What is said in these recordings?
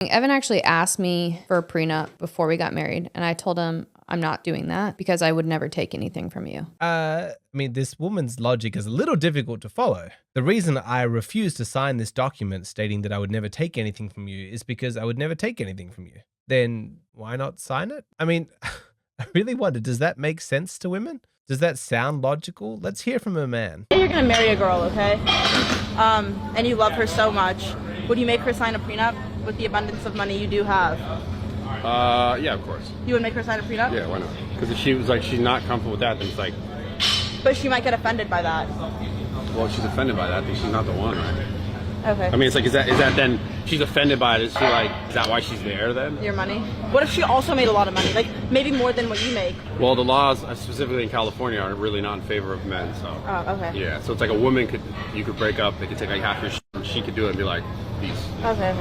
Evan actually asked me for a prenup before we got married, and I told him I'm not doing that because I would never take anything from you. I mean, this woman's logic is a little difficult to follow. The reason I refused to sign this document stating that I would never take anything from you is because I would never take anything from you. Then why not sign it? I mean, I really wonder, does that make sense to women? Does that sound logical? Let's hear from a man. You're gonna marry a girl, okay? And you love her so much. Would you make her sign a prenup with the abundance of money you do have? Yeah, of course. You would make her sign a prenup? Yeah, why not? Because if she was like, she's not comfortable with that, then it's like, But she might get offended by that. well, if she's offended by that, then she's not the one, right? Okay. I mean, it's like, is that then she's offended by it? Is she like, is that why she's there then? Your money? What if she also made a lot of money? Like, maybe more than what you make? Well, the laws, specifically in California, are really not in favor of men, so. Oh, okay. Yeah, so it's like a woman you could break up, they could take like half your shit, and she could do it and be like, peace. Okay.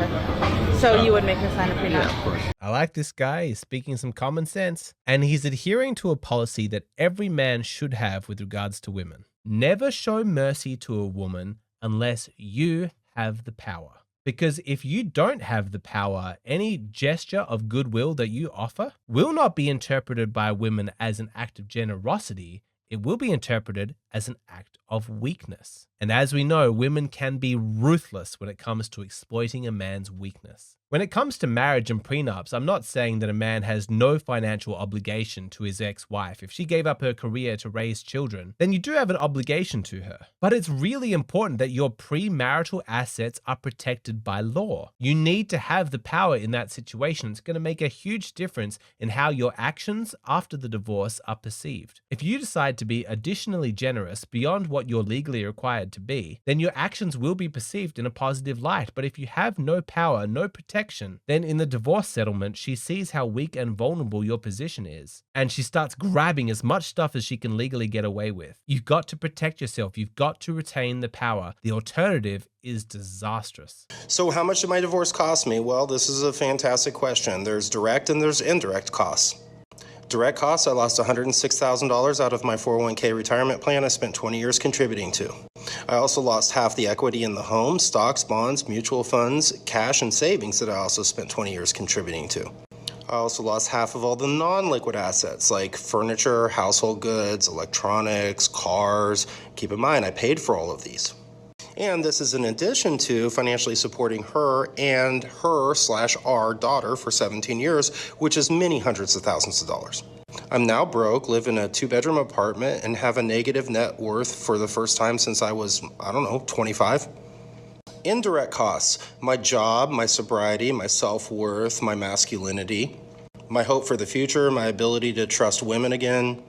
So you would make her sign a prenup? Yeah, of course. I like this guy. He's speaking some common sense. And he's adhering to a policy that every man should have with regards to women. Never show mercy to a woman unless you have the power. Because if you don't have the power, any gesture of goodwill that you offer will not be interpreted by women as an act of generosity. It will be interpreted as an act of weakness. And as we know, women can be ruthless when it comes to exploiting a man's weakness. When it comes to marriage and prenups, I'm not saying that a man has no financial obligation to his ex-wife. If she gave up her career to raise children, then you do have an obligation to her. But it's really important that your premarital assets are protected by law. You need to have the power in that situation. It's going to make a huge difference in how your actions after the divorce are perceived. If you decide to be additionally generous beyond what you're legally required to be, then your actions will be perceived in a positive light. But if you have no power, no protection, then in the divorce settlement, she sees how weak and vulnerable your position is, and she starts grabbing as much stuff as she can legally get away with. You've got to protect yourself. You've got to retain the power. The alternative is disastrous. So how much did my divorce cost me? Well, this is a fantastic question. There's direct and there's indirect costs. Direct costs, I lost $106,000 out of my 401k retirement plan I spent 20 years contributing to. I also lost half the equity in the home, stocks, bonds, mutual funds, cash, and savings that I also spent 20 years contributing to. I also lost half of all the non-liquid assets like furniture, household goods, electronics, cars. Keep in mind, I paid for all of these. And this is in addition to financially supporting her and her/our daughter for 17 years, which is many hundreds of thousands of dollars. I'm now broke, live in a 2-bedroom apartment, and have a negative net worth for the first time since I was, 25. Indirect costs: my job, my sobriety, my self-worth, my masculinity, my hope for the future, my ability to trust women again,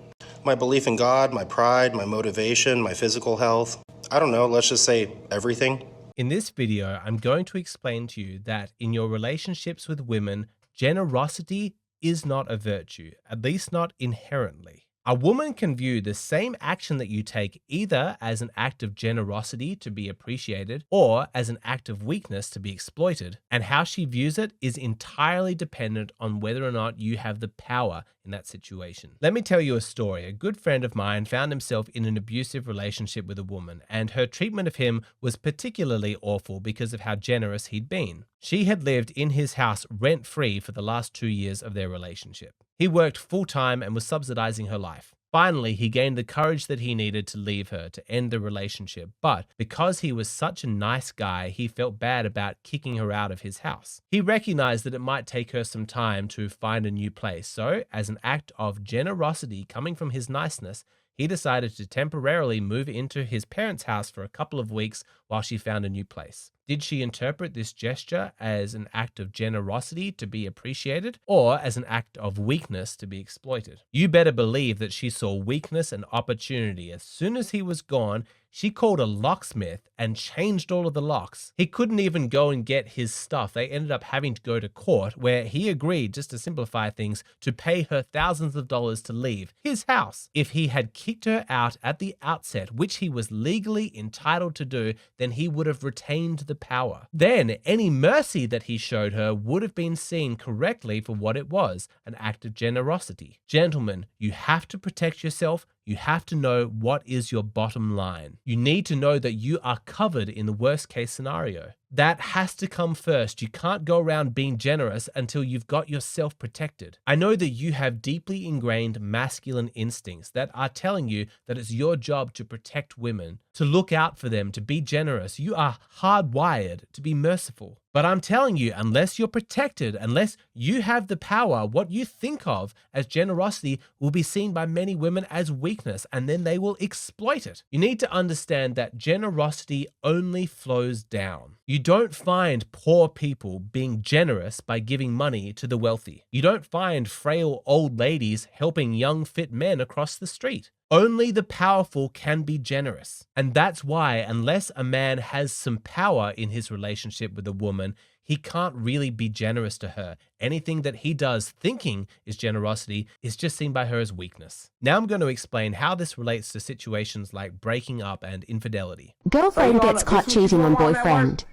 my belief in God, my pride, my motivation, my physical health. Let's just say everything. In this video, I'm going to explain to you that in your relationships with women, generosity is not a virtue, at least not inherently. A woman can view the same action that you take either as an act of generosity to be appreciated or as an act of weakness to be exploited, and how she views it is entirely dependent on whether or not you have the power in that situation. Let me tell you a story. A good friend of mine found himself in an abusive relationship with a woman, and her treatment of him was particularly awful because of how generous he'd been. She had lived in his house rent-free for the last 2 years of their relationship. He worked full-time and was subsidizing her life. Finally, he gained the courage that he needed to leave her, to end the relationship. But because he was such a nice guy, he felt bad about kicking her out of his house. He recognized that it might take her some time to find a new place. So, as an act of generosity coming from his niceness, he decided to temporarily move into his parents' house for a couple of weeks while she found a new place. Did she interpret this gesture as an act of generosity to be appreciated or as an act of weakness to be exploited? You better believe that she saw weakness and opportunity. As soon as he was gone, she called a locksmith and changed all of the locks. He couldn't even go and get his stuff. They ended up having to go to court where he agreed, just to simplify things, to pay her thousands of dollars to leave his house. If he had kicked her out at the outset, which he was legally entitled to do, then he would have retained the power. Then any mercy that he showed her would have been seen correctly for what it was, an act of generosity. Gentlemen, you have to protect yourself. You have to know what is your bottom line. You need to know that you are covered in the worst case scenario. That has to come first. You can't go around being generous until you've got yourself protected. I know that you have deeply ingrained masculine instincts that are telling you that it's your job to protect women, to look out for them, to be generous. You are hardwired to be merciful. But I'm telling you, unless you're protected, unless you have the power, what you think of as generosity will be seen by many women as weakness, and then they will exploit it. You need to understand that generosity only flows down. You don't find poor people being generous by giving money to the wealthy. You don't find frail old ladies helping young fit men across the street. Only the powerful can be generous. And that's why, unless a man has some power in his relationship with a woman, he can't really be generous to her. Anything that he does thinking is generosity is just seen by her as weakness. Now I'm going to explain how this relates to situations like breaking up and infidelity. Girlfriend gets caught cheating on boyfriend.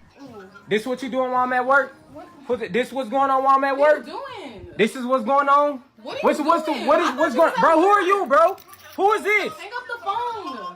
This what you doing while I'm at work? This what's going on while I'm at work? What are you doing? This is what's going on? What are what's you what's doing? what's going on? Bro, who are you, bro? Who is this? Hang up the phone.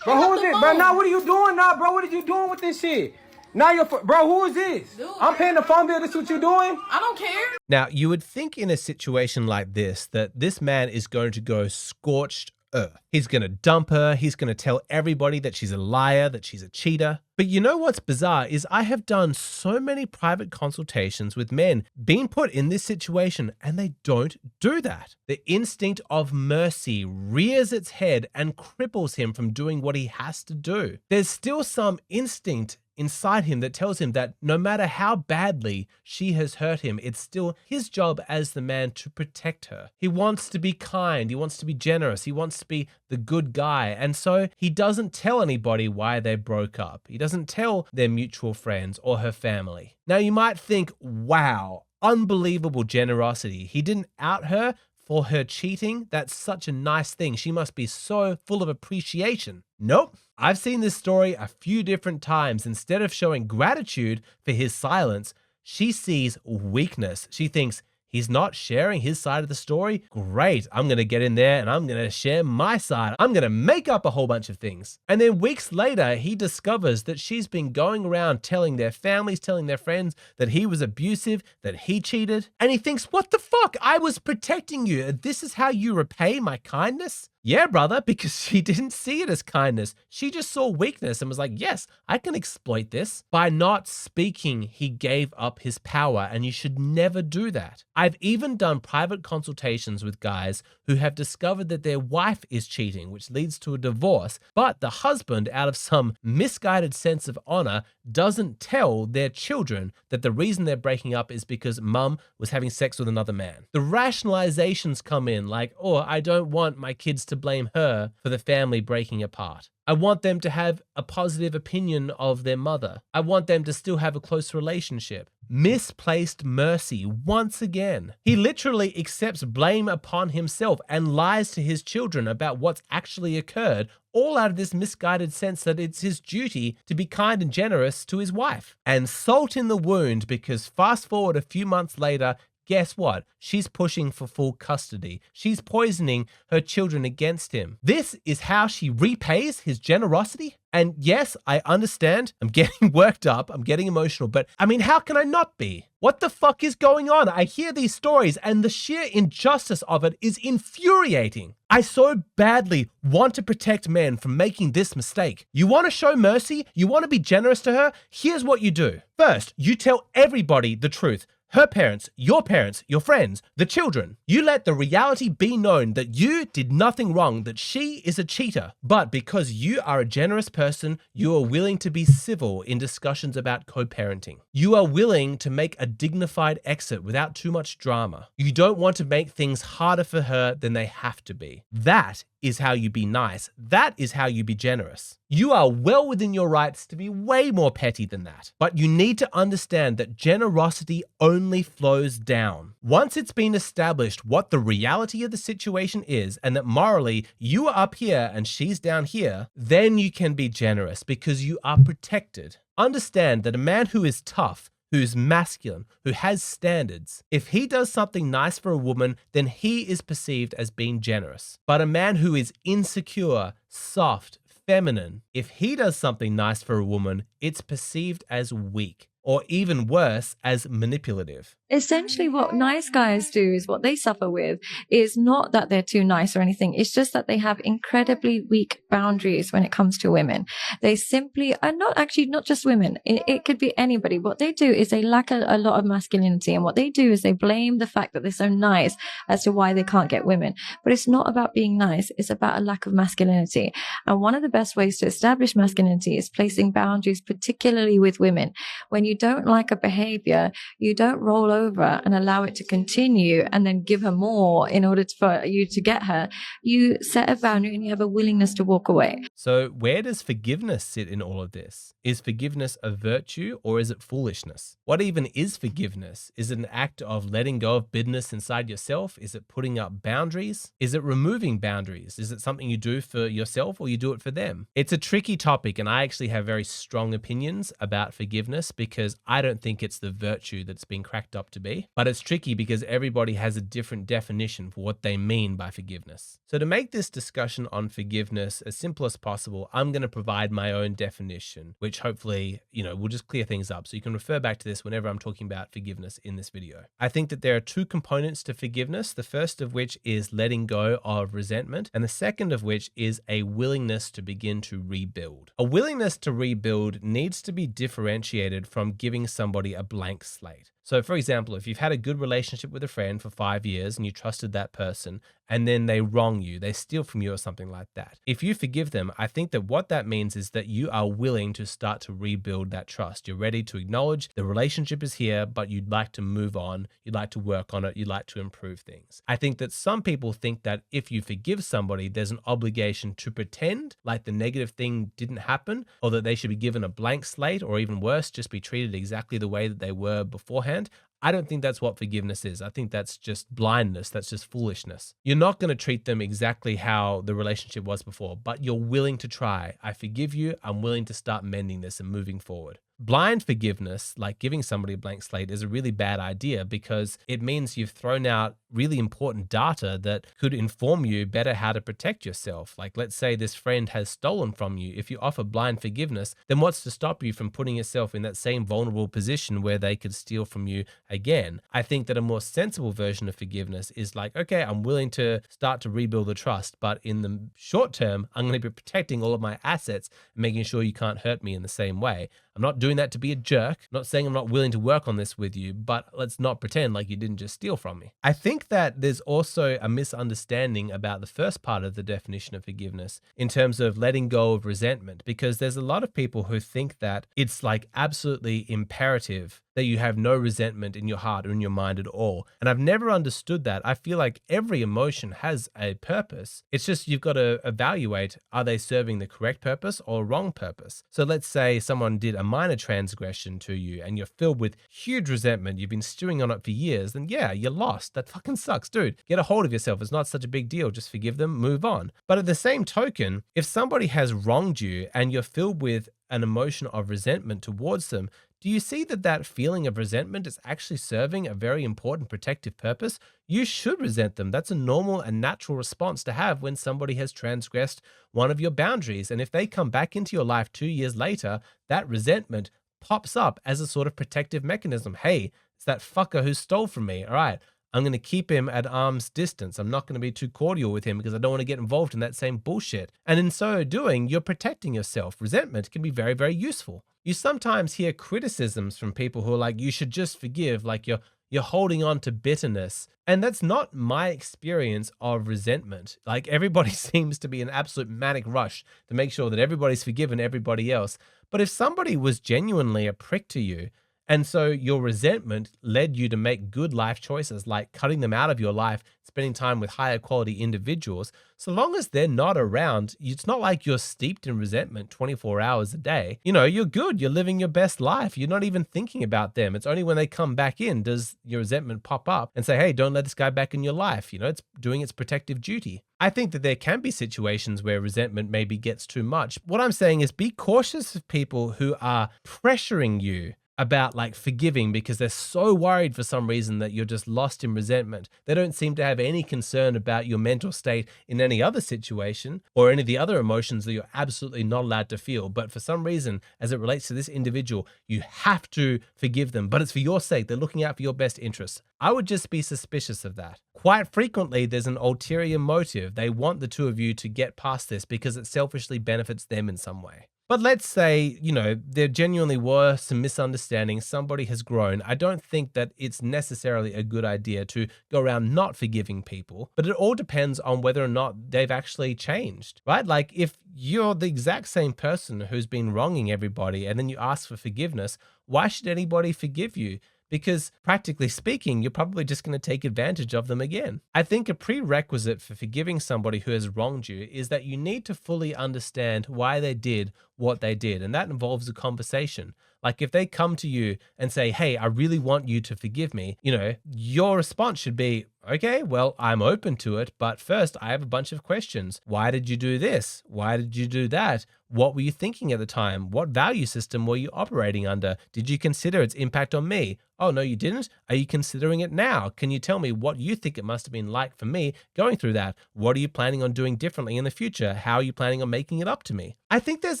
Bro, who is this? Bro, now what are you doing now, bro? What are you doing with this shit? Now you're, bro, who is this? Dude, I'm paying the phone bill. This what you doing? I don't care. Now, you would think in a situation like this that this man is going to go scorched earth. He's going to dump her. He's going to tell everybody that she's a liar, that she's a cheater. But you know what's bizarre is I have done so many private consultations with men being put in this situation, and they don't do that. The instinct of mercy rears its head and cripples him from doing what he has to do. There's still some instinct inside him that tells him that no matter how badly she has hurt him, it's still his job as the man to protect her. He wants to be kind. He wants to be generous. He wants to be the good guy. And so he doesn't tell anybody why they broke up. He doesn't tell their mutual friends or her family. Now you might think, wow, unbelievable generosity. He didn't out her for her cheating. That's such a nice thing. She must be so full of appreciation. Nope. I've seen this story a few different times. Instead of showing gratitude for his silence, she sees weakness. She thinks, he's not sharing his side of the story. Great. I'm going to get in there and I'm going to share my side. I'm going to make up a whole bunch of things. And then weeks later, he discovers that she's been going around telling their families, telling their friends that he was abusive, that he cheated. And he thinks, what the fuck? I was protecting you. This is how you repay my kindness? Yeah, brother, because she didn't see it as kindness. She just saw weakness and was like, yes, I can exploit this. By not speaking, he gave up his power, and you should never do that. I've even done private consultations with guys who have discovered that their wife is cheating, which leads to a divorce, but the husband, out of some misguided sense of honor, doesn't tell their children that the reason they're breaking up is because mum was having sex with another man. The rationalizations come in like, oh, I don't want my kids to blame her for the family breaking apart. I want them to have a positive opinion of their mother. I want them to still have a close relationship. Misplaced mercy once again. He literally accepts blame upon himself and lies to his children about what's actually occurred, all out of this misguided sense that it's his duty to be kind and generous to his wife. And salt in the wound, because fast forward a few months later, guess what? She's pushing for full custody. She's poisoning her children against him. This is how she repays his generosity? And yes, I understand. I'm getting worked up. I'm getting emotional. But I mean, how can I not be? What the fuck is going on? I hear these stories and the sheer injustice of it is infuriating. I so badly want to protect men from making this mistake. You want to show mercy? You want to be generous to her? Here's what you do. First, you tell everybody the truth. Her parents, your friends, the children. You let the reality be known that you did nothing wrong, that she is a cheater. But because you are a generous person, you are willing to be civil in discussions about co-parenting. You are willing to make a dignified exit without too much drama. You don't want to make things harder for her than they have to be. That is how you be nice. That is how you be generous. You are well within your rights to be way more petty than that. But you need to understand that generosity only flows down. Once it's been established what the reality of the situation is and that morally you are up here and she's down here, then you can be generous because you are protected. Understand that a man who is tough, who's masculine, who has standards, if he does something nice for a woman, then he is perceived as being generous. But a man who is insecure, soft, feminine. If he does something nice for a woman, it's perceived as weak, or even worse, as manipulative. Essentially, what nice guys do is what they suffer with is not that they're too nice or anything. It's just that they have incredibly weak boundaries when it comes to women. They simply are not just women. It could be anybody. What they do is they lack a lot of masculinity. And what they do is they blame the fact that they're so nice as to why they can't get women. But it's not about being nice. It's about a lack of masculinity. And one of the best ways to establish masculinity is placing boundaries, particularly with women. When you don't like a behavior, you don't roll over and allow it to continue and then give her more in order for you to get her. You set a boundary and you have a willingness to walk away. So where does forgiveness sit in all of this? Is forgiveness a virtue or is it foolishness? What even is forgiveness? Is it an act of letting go of bitterness inside yourself? Is it putting up boundaries? Is it removing boundaries? Is it something you do for yourself or you do it for them? It's a tricky topic, and I actually have very strong opinions about forgiveness because I don't think it's the virtue that's been cracked up to be. But it's tricky because everybody has a different definition for what they mean by forgiveness. So to make this discussion on forgiveness as simple as possible, I'm going to provide my own definition, which hopefully, will just clear things up. So you can refer back to this whenever I'm talking about forgiveness in this video. I think that there are two components to forgiveness, the first of which is letting go of resentment, and the second of which is a willingness to begin to rebuild. A willingness to rebuild needs to be differentiated from giving somebody a blank slate. So for example, if you've had a good relationship with a friend for 5 years and you trusted that person and then they wrong you, they steal from you or something like that. If you forgive them, I think that what that means is that you are willing to start to rebuild that trust. You're ready to acknowledge the relationship is here, but you'd like to move on. You'd like to work on it. You'd like to improve things. I think that some people think that if you forgive somebody, there's an obligation to pretend like the negative thing didn't happen, or that they should be given a blank slate, or even worse, just be treated exactly the way that they were beforehand. I don't think that's what forgiveness is. I think that's just blindness. That's just foolishness. You're not going to treat them exactly how the relationship was before, but you're willing to try. I forgive you. I'm willing to start mending this and moving forward. Blind forgiveness, like giving somebody a blank slate, is a really bad idea because it means you've thrown out really important data that could inform you better how to protect yourself. Like, let's say this friend has stolen from you. If you offer blind forgiveness, then what's to stop you from putting yourself in that same vulnerable position where they could steal from you again? I think that a more sensible version of forgiveness is like, okay, I'm willing to start to rebuild the trust, but in the short term, I'm going to be protecting all of my assets and making sure you can't hurt me in the same way. I'm not doing that to be a jerk. I'm not saying I'm not willing to work on this with you, but let's not pretend like you didn't just steal from me. I think that there's also a misunderstanding about the first part of the definition of forgiveness in terms of letting go of resentment, because there's a lot of people who think that it's like absolutely imperative that you have no resentment in your heart or in your mind at all. And I've never understood that. I feel like every emotion has a purpose. It's just you've got to evaluate, are they serving the correct purpose or wrong purpose? So let's say someone did a minor transgression to you and you're filled with huge resentment. You've been stewing on it for years. Then yeah, you're lost. That fucking sucks, dude. Get a hold of yourself. It's not such a big deal. Just forgive them, move on. But at the same token, if somebody has wronged you and you're filled with an emotion of resentment towards them, do you see that that feeling of resentment is actually serving a very important protective purpose? You should resent them. That's a normal and natural response to have when somebody has transgressed one of your boundaries. And if they come back into your life 2 years later, that resentment pops up as a sort of protective mechanism. Hey, it's that fucker who stole from me. All right, I'm going to keep him at arm's distance. I'm not going to be too cordial with him because I don't want to get involved in that same bullshit. And in so doing, you're protecting yourself. Resentment can be very, very useful. You sometimes hear criticisms from people who are like, you should just forgive, like you're holding on to bitterness. And that's not my experience of resentment. Like, everybody seems to be in an absolute manic rush to make sure that everybody's forgiven everybody else. But if somebody was genuinely a prick to you, and so your resentment led you to make good life choices, like cutting them out of your life, spending time with higher quality individuals, so long as they're not around, it's not like you're steeped in resentment 24 hours a day. You're good. You're living your best life. You're not even thinking about them. It's only when they come back in does your resentment pop up and say, hey, don't let this guy back in your life. It's doing its protective duty. I think that there can be situations where resentment maybe gets too much. What I'm saying is be cautious of people who are pressuring you about like forgiving because they're so worried for some reason that you're just lost in resentment. They don't seem to have any concern about your mental state in any other situation or any of the other emotions that you're absolutely not allowed to feel. But for some reason, as it relates to this individual, you have to forgive them, but it's for your sake. They're looking out for your best interests. I would just be suspicious of that. Quite frequently, there's an ulterior motive. They want the two of you to get past this because it selfishly benefits them in some way. But let's say, there genuinely were some misunderstandings. Somebody has grown. I don't think that it's necessarily a good idea to go around not forgiving people, but it all depends on whether or not they've actually changed, right? Like if you're the exact same person who's been wronging everybody and then you ask for forgiveness, why should anybody forgive you? Because practically speaking, you're probably just going to take advantage of them again. I think a prerequisite for forgiving somebody who has wronged you is that you need to fully understand why they did what they did. And that involves a conversation. Like if they come to you and say, hey, I really want you to forgive me, your response should be, okay, well, I'm open to it, but first I have a bunch of questions. Why did you do this? Why did you do that? What were you thinking at the time? What value system were you operating under? Did you consider its impact on me? Oh, no, you didn't? Are you considering it now? Can you tell me what you think it must have been like for me going through that? What are you planning on doing differently in the future? How are you planning on making it up to me? I think there's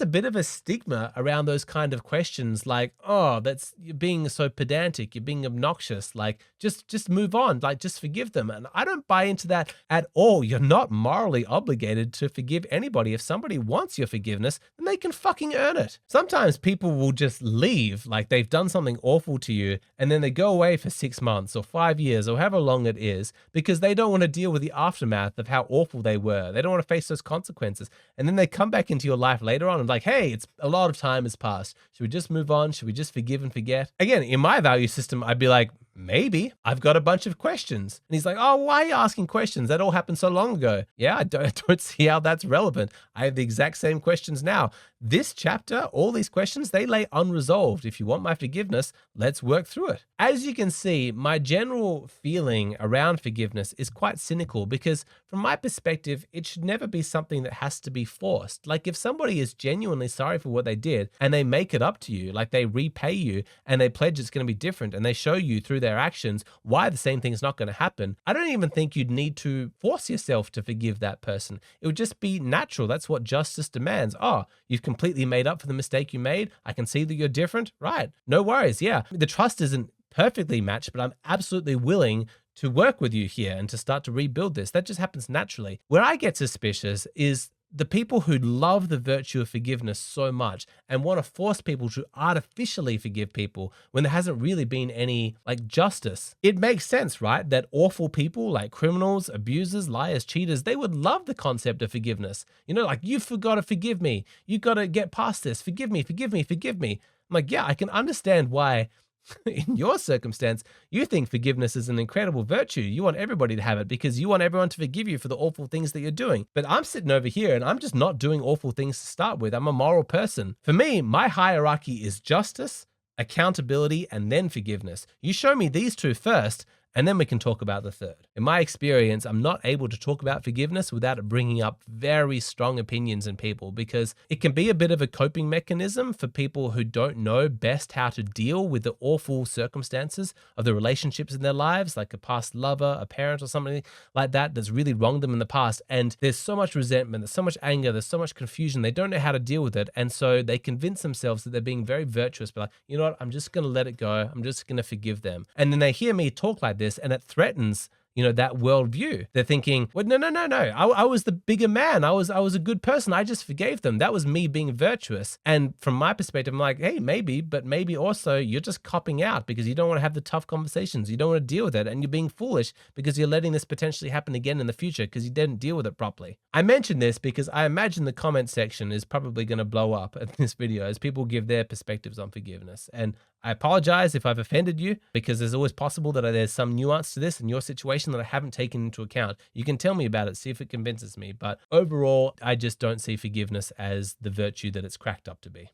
a bit of a stigma around those kind of questions like, oh, you're being so pedantic, you're being obnoxious, like just move on, like just forgive them. And I don't buy into that at all. You're not morally obligated to forgive anybody. If somebody wants your forgiveness, then they can fucking earn it. Sometimes people will just leave, like they've done something awful to you, and then they go away for 6 months or 5 years or however long it is because they don't want to deal with the aftermath of how awful they were. They don't want to face those consequences. And then they come back into your life later on and like, hey, it's a lot of time has passed. Should we just move on? Should we just forgive and forget? Again, in my value system, I'd be like, maybe. I've got a bunch of questions. And he's like, oh, why are you asking questions? That all happened so long ago. Yeah, I don't see how that's relevant. I have the exact same questions now. This chapter, all these questions, they lay unresolved. If you want my forgiveness, let's work through it. As you can see, my general feeling around forgiveness is quite cynical because from my perspective, it should never be something that has to be forced. Like if somebody is genuinely sorry for what they did and they make it up to you, like they repay you and they pledge it's going to be different and they show you through their actions why the same thing is not going to happen, I don't even think you'd need to force yourself to forgive that person. It would just be natural. That's what justice demands. Oh, you've completely made up for the mistake you made. I can see that you're different. Right. No worries. Yeah. The trust isn't perfectly matched, but I'm absolutely willing to work with you here and to start to rebuild this. That just happens naturally. Where I get suspicious is the people who love the virtue of forgiveness so much and want to force people to artificially forgive people when there hasn't really been any like justice. It makes sense, right? That awful people like criminals, abusers, liars, cheaters, they would love the concept of forgiveness. Like you've got to forgive me. You got to get past this. Forgive me, forgive me, forgive me. I'm like, yeah, I can understand why in your circumstance, you think forgiveness is an incredible virtue. You want everybody to have it because you want everyone to forgive you for the awful things that you're doing. But I'm sitting over here and I'm just not doing awful things to start with. I'm a moral person. For me, my hierarchy is justice, accountability, and then forgiveness. You show me these two first, and then we can talk about the third. In my experience, I'm not able to talk about forgiveness without it bringing up very strong opinions in people because it can be a bit of a coping mechanism for people who don't know best how to deal with the awful circumstances of the relationships in their lives, like a past lover, a parent, or something like that that's really wronged them in the past. And there's so much resentment, there's so much anger, there's so much confusion. They don't know how to deal with it. And so they convince themselves that they're being very virtuous, but like, you know what, I'm just going to let it go. I'm just going to forgive them. And then they hear me talk like this and it threatens that worldview. They're thinking, well, no. I was the bigger man. I was a good person. I just forgave them. That was me being virtuous. And from my perspective, I'm like, hey, maybe, but maybe also you're just copping out because you don't want to have the tough conversations. You don't want to deal with it. And you're being foolish because you're letting this potentially happen again in the future because you didn't deal with it properly. I mention this because I imagine the comment section is probably going to blow up at this video as people give their perspectives on forgiveness. And I apologize if I've offended you because there's always possible that there's some nuance to this in your situation that I haven't taken into account. You can tell me about it, see if it convinces me. But overall, I just don't see forgiveness as the virtue that it's cracked up to be.